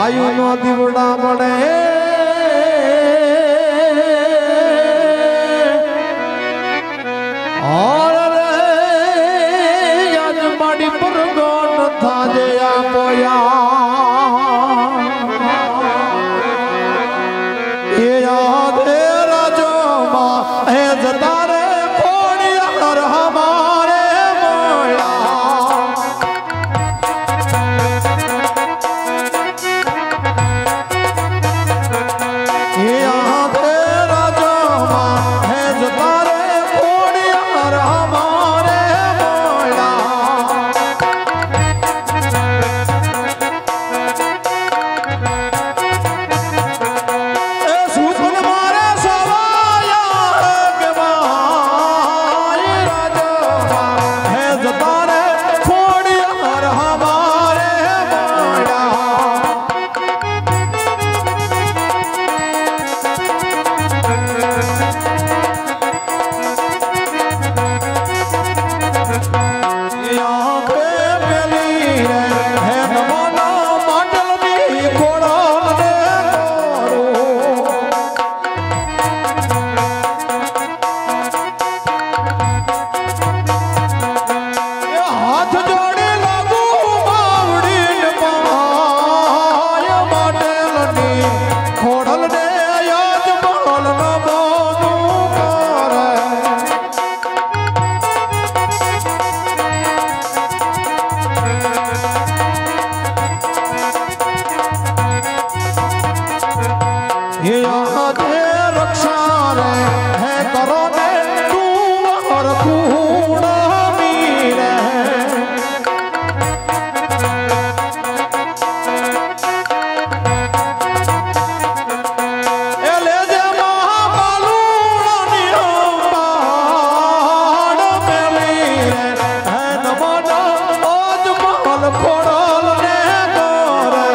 आयु नो दीवड़ा बड़े और आज माड़ी पर गोन था जया पोया ये याद है राजो माँ है जतारे खोड़िया और हमारे मोया ये याद है राजो माँ है जतारे खोड़िया और हमारे मोया रक्षा रे है करो ने तू और खूना मीरे एले जे महाबालू नियो पाड़ मेली है नमना आज महल खोड़ल ने करे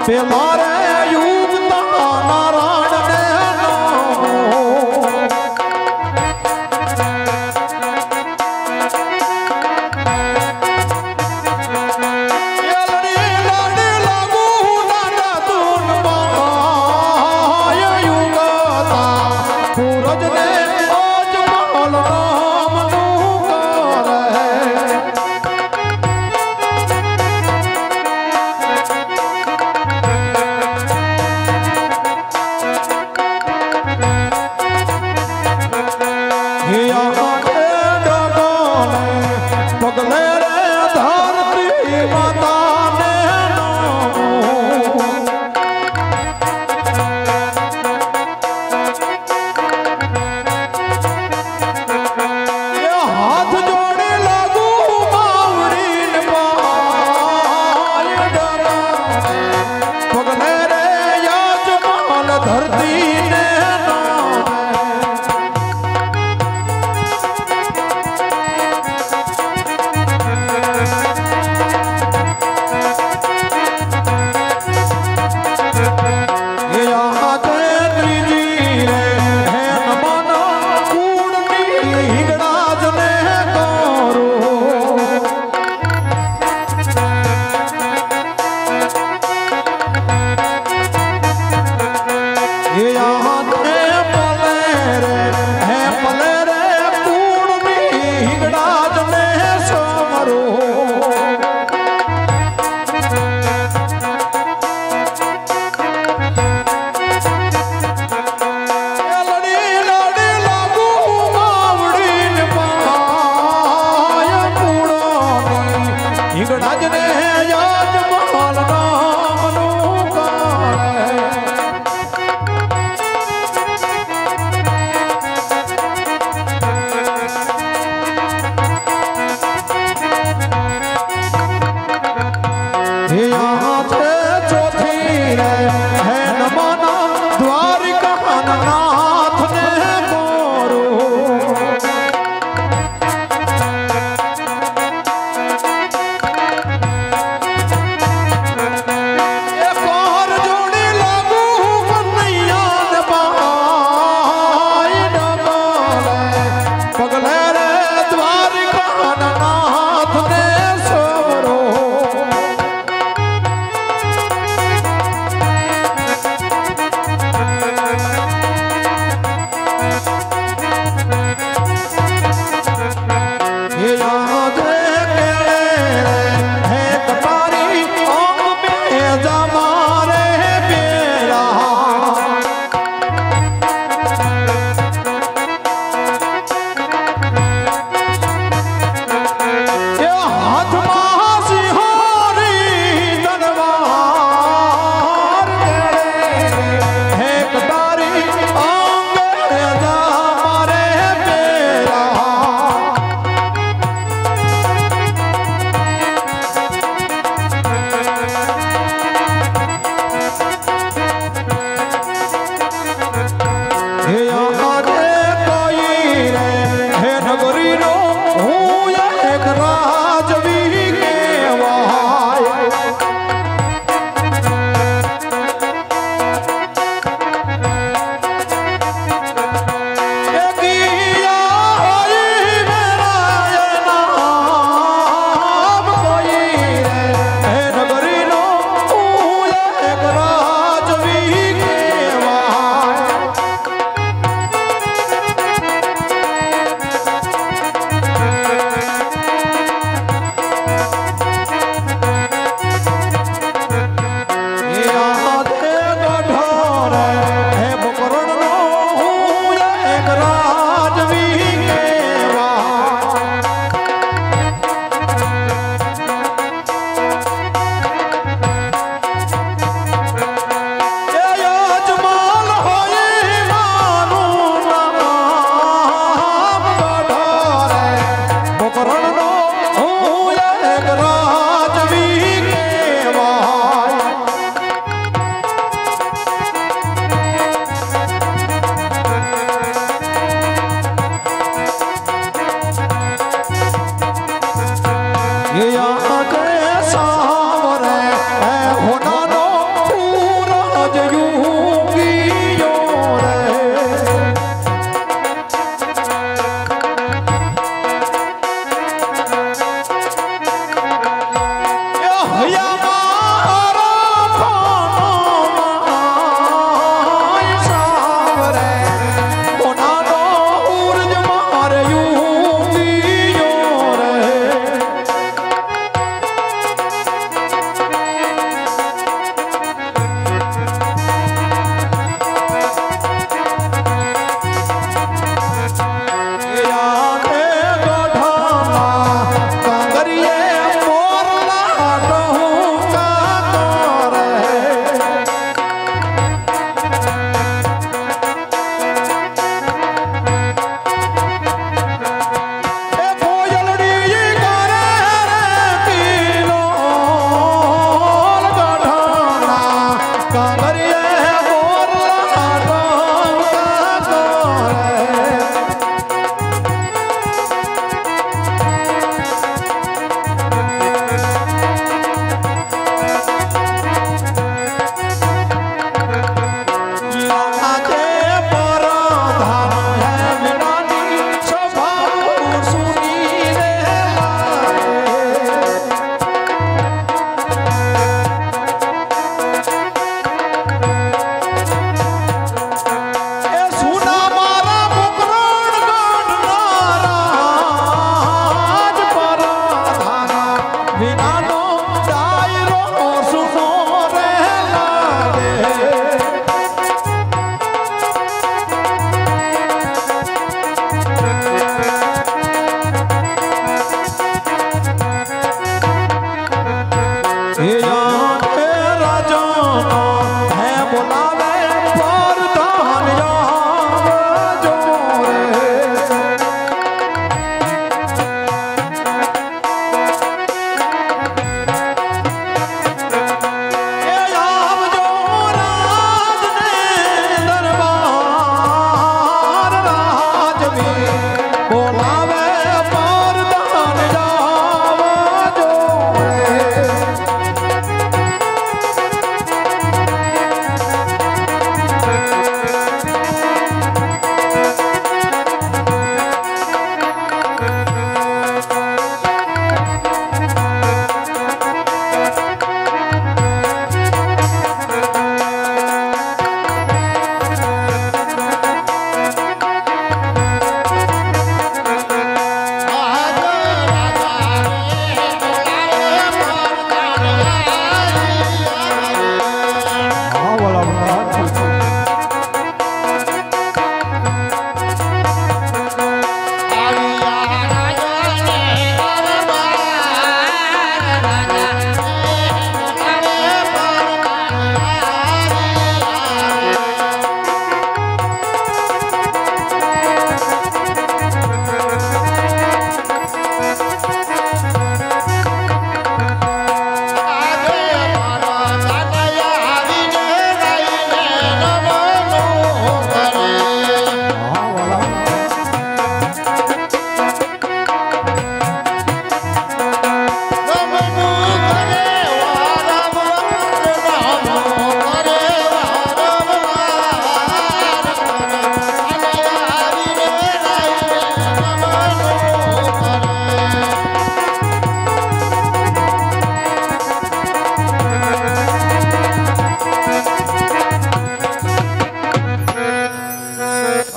पेलारे युग नारायण ने लड़ी लागू नाना दून माय युगता सूरज ने आज महल राम नु करे पगले रे धरती माता ने हाथ जोड़े लागू बावड़ी पगले रे याज माल धरती ने ये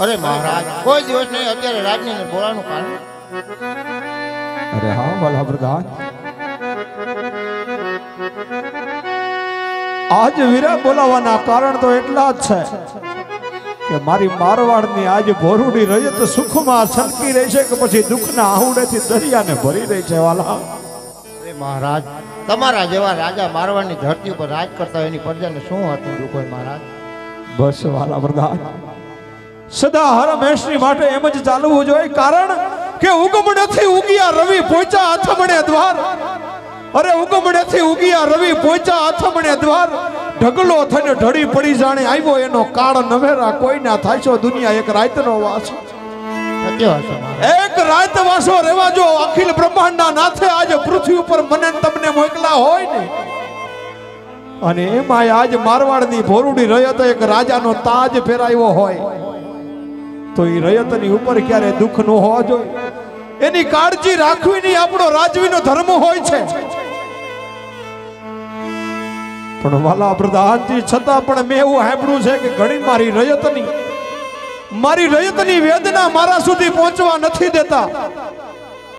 અરે મહારાજ કોઈ દિવસ નહીં, અત્યારે રાજને બોલાવાનું કારણ. અરે હા વાલા પ્રધાન, આજ વીરા બોલાવાના કારણ તો એટલા જ છે કે મારી મારવાડની આજ ભોરુડી રયત સુખમાં છલકી રહી છે કે પછી દુઃખના આહુડેથી દરિયાને ભરી રહી છે વાલા. અરે મહારાજ, તમારા જેવા રાજા મારવાડની ધરતી ઉપર રાજ કરતા એની પ્રજાને શું હતું દુઃખ હોય મહારાજ? બસ વાલા પ્રધાન, સદા હર હંમેશની માટે એમ જ ચાલવું જોઈએ, કારણ કે ઉગમણેથી ઉગિયા રવિ પહોંચ્યા આથમણે દ્વાર. અરે ઉગમણેથી ઉગિયા રવિ પહોંચ્યા આથમણે દ્વાર. ઢગલો થઈને ઢળી પડી જાણે આવ્યો એનો કાળ નવેરા કોઈ ના થાય છો. દુનિયા એક રાતનો વાસો, એક રાત વાસો રેવા જો. અખિલ બ્રહ્માંડના નાથે આજે પૃથ્વી ઉપર મને તમને મોકલા હોય ને, અને એમાં આજ મારવાડની ભોરુડી રયત એક રાજાનો તાજ ફેરાયો હોય તો એ રયતની ઉપર ક્યારે દુઃખ ન હોવા જોઈએ. એની કાળજી રાખવી નહીં આપણો રાજવીનો ધર્મ હોય છે. પણ વાલા પ્રધાનજી, છતાં પણ મેં એવું સાંભળ્યું છે કે ઘણી મારી રયતની વેદના મારા સુધી પહોંચવા નથી દેતા.